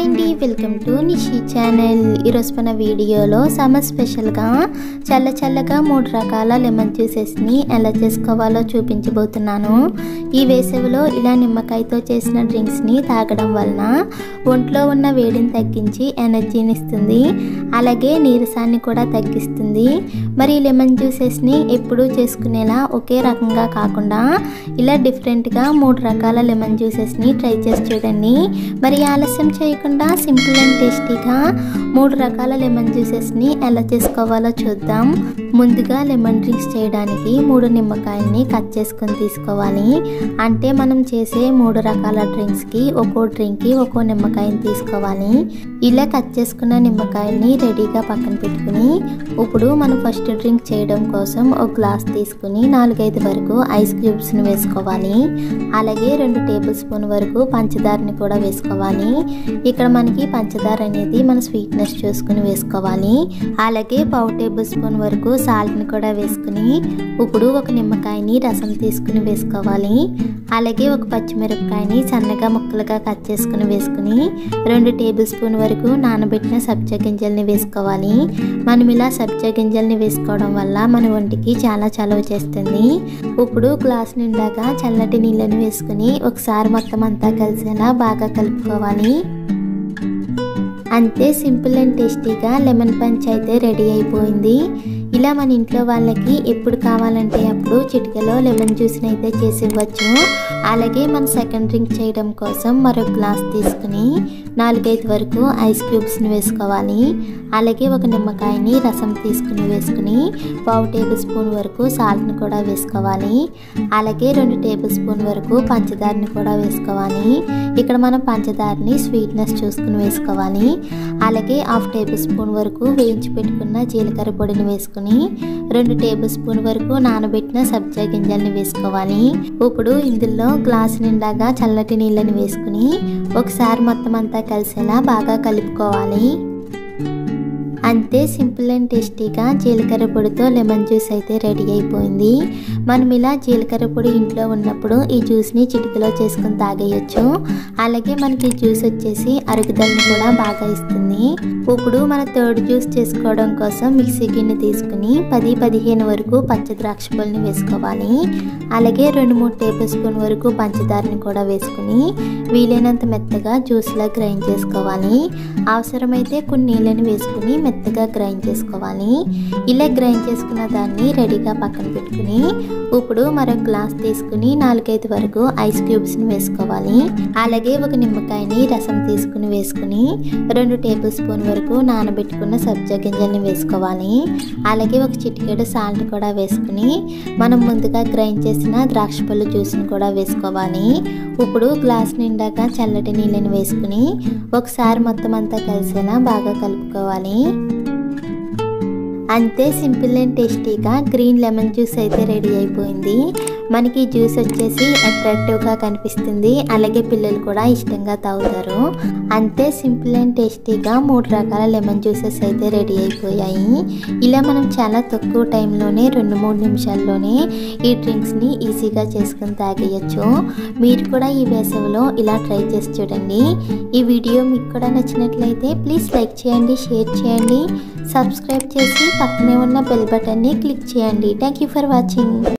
Hi అండి, welcome to Nishi channel. ఈరోజు మన వీడియోలో సమ్మర్ స్పెషల్గా చల్లగా 3 రకాల లెమన్ జ్యూసెస్ని ఎలా చేసుకోవాలో చూపించబోతున్నాను. ఈ వేసవిలో ఇలా నిమ్మకాయతో చేసిన డ్రింక్స్ని తాగడం వలన ఒంట్లో ఉన్న వేడిని తగ్గించి ఎనర్జీని ఇస్తుంది, అలాగే నీరసాన్ని కూడా తగ్గిస్తుంది. మరి లెమన్ జ్యూసెస్ని ఎప్పుడూ చేసుకునేలా ఒకే రకంగా కాకుండా ఇలా డిఫరెంట్గా 3 రకాల లెమన్ జ్యూసెస్ని ట్రై చేసి చూడండి. మరి ఆలస్యం చేయకుండా సింపుల్ అండ్ టేస్టీగా 3 రకాల లెమన్ జ్యూసెస్ని ఎలా చేసుకోవాలో చూద్దాం. ముందుగా లెమన్ డ్రింక్స్ చేయడానికి 3 నిమ్మకాయల్ని కట్ చేసుకొని తీసుకోవాలి. అంటే మనం చేసే 3 రకాల డ్రింక్స్కి ఒక్కో డ్రింక్కి ఒక్కో నిమ్మకాయని తీసుకోవాలి. ఇలా కట్ చేసుకున్న నిమ్మకాయల్ని రెడీగా పక్కన పెట్టుకుని ఇప్పుడు మనం ఫస్ట్ డ్రింక్ చేయడం కోసం ఒక గ్లాస్ తీసుకుని 4-5 వరకు ఐస్ క్యూబ్స్ని వేసుకోవాలి. అలాగే 2 టేబుల్ స్పూన్ వరకు పంచదారని కూడా వేసుకోవాలి. ఇక్కడ మనకి పంచదార అనేది మన స్వీట్నెస్ చూసుకుని వేసుకోవాలి. అలాగే 1/2 టేబుల్ స్పూన్ వరకు సాల్ట్ని కూడా వేసుకుని ఇప్పుడు ఒక నిమ్మకాయని రసం తీసుకుని వేసుకోవాలి. అలాగే ఒక పచ్చిమిరపకాయని సన్నగా ముక్కలుగా కట్ చేసుకుని వేసుకుని 2 టేబుల్ స్పూన్ వరకు నానబెట్టిన సబ్జా గింజల్ని వేసుకోవాలి. మనం ఇలా సబ్జా గింజల్ని వేసుకోవడం వల్ల మన ఒంటికి చాలా చలువ చేస్తుంది. ఇప్పుడు గ్లాస్ నిండాగా చల్లటి నీళ్ళని వేసుకుని ఒకసారి మొత్తం అంతా కలిసేలా బాగా కలుపుకోవాలి. అంతే, సింపుల్ అండ్ టేస్టీగా లెమన్ పంచ్ అయితే రెడీ అయిపోయింది. ఇలా మన ఇంట్లో వాళ్ళకి ఎప్పుడు కావాలంటే అప్పుడు చిటికెలో లెమన్ జ్యూస్ని అయితే చేసి ఇవ్వచ్చు. అలాగే మన సెకండ్ డ్రింక్ చేయడం కోసం మరొక గ్లాస్ తీసుకుని 4-5 వరకు ఐస్ క్యూబ్స్ని వేసుకోవాలి. అలాగే ఒక నిమ్మకాయని రసం తీసుకుని వేసుకుని 1/2 టేబుల్ స్పూన్ వరకు సాల్ట్ని కూడా వేసుకోవాలి. అలాగే 2 టేబుల్ స్పూన్ వరకు పంచదారని కూడా వేసుకోవాలి. ఇక్కడ మనం పంచదారని స్వీట్నెస్ చూసుకుని వేసుకోవాలి. అలాగే 1/2 టేబుల్ స్పూన్ వరకు వేయించి పెట్టుకున్న జీలకర్ర పొడిని వేసుకుని 2 టేబుల్ స్పూన్ వరకు నానబెట్టిన సబ్జా గింజల్ని వేసుకోవాలి. ఇప్పుడు ఇందులో గ్లాస్ నిండాగా చల్లటి నీళ్ళని వేసుకుని ఒకసారి మొత్తం అంతా కలిసేలా బాగా కలుపుకోవాలి. అంతే, సింపుల్ అండ్ టేస్టీగా జీలకర్ర పొడితో లెమన్ జ్యూస్ అయితే రెడీ అయిపోయింది. మనం ఇలా జీలకర్ర పొడి ఇంట్లో ఉన్నప్పుడు ఈ జ్యూస్ని చిటికలో చేసుకుని తాగేయచ్చు. అలాగే మనకి జ్యూస్ వచ్చేసి అరుగుదలని కూడా బాగా ఇస్తుంది. ఇప్పుడు మన థర్డ్ జ్యూస్ చేసుకోవడం కోసం మిక్సీ గిన్నె తీసుకుని 10-15 వరకు పచ్చ ద్రాక్ష పళ్ళని వేసుకోవాలి. అలాగే 2-3 టేబుల్ స్పూన్ వరకు పంచదారని కూడా వేసుకుని వీలైనంత మెత్తగా జ్యూస్లా గ్రైండ్ చేసుకోవాలి. అవసరమైతే కొన్ని నీళ్ళని వేసుకుని మెత్తగా గ్రైండ్ చేసుకోవాలి. ఇలా గ్రైండ్ చేసుకున్న దాన్ని రెడీగా పక్కన పెట్టుకుని ఇప్పుడు మరొక గ్లాస్ తీసుకుని 4-5 వరకు ఐస్ క్యూబ్స్ని వేసుకోవాలి. అలాగే ఒక నిమ్మకాయని రసం తీసుకుని వేసుకుని 2 టేబుల్ స్పూన్ వరకు నానబెట్టుకున్న సబ్జా గింజల్ని వేసుకోవాలి. అలాగే ఒక చిటికెడు సాల్ట్ కూడా వేసుకుని మనం ముందుగా గ్రైండ్ చేసిన ద్రాక్ష పళ్ళు జ్యూస్ని కూడా వేసుకోవాలి. ఇప్పుడు గ్లాస్ నిండాగా చల్లటి నీళ్ళని వేసుకుని ఒకసారి మొత్తం అంతా కలిసేలా బాగా కలుపుకోవాలి. అంతే, సింపుల్ అండ్ టేస్టీగా గ్రీన్ లెమన్ జ్యూస్ అయితే రెడీ అయిపోయింది. మనకి జ్యూస్ వచ్చేసి అట్రాక్టివ్గా కనిపిస్తుంది. అలాగే పిల్లలు కూడా ఇష్టంగా తాగుతారు. అంతే, సింపుల్ అండ్ టేస్టీగా 3 రకాల లెమన్ జ్యూసెస్ అయితే రెడీ అయిపోయాయి. ఇలా మనం చాలా తక్కువ టైంలోనే 2-3 నిమిషాల్లోనే ఈ డ్రింక్స్ని ఈజీగా చేసుకుని తాగేయచ్చు. మీరు కూడా ఈ వేసవిలో ఇలా ట్రై చేసి చూడండి. ఈ వీడియో మీకు కూడా నచ్చినట్లయితే ప్లీజ్ లైక్ చేయండి, షేర్ చేయండి, సబ్స్క్రైబ్ చేసి పక్కనే ఉన్న బెల్ బటన్ని క్లిక్ చేయండి. Thank you for watching.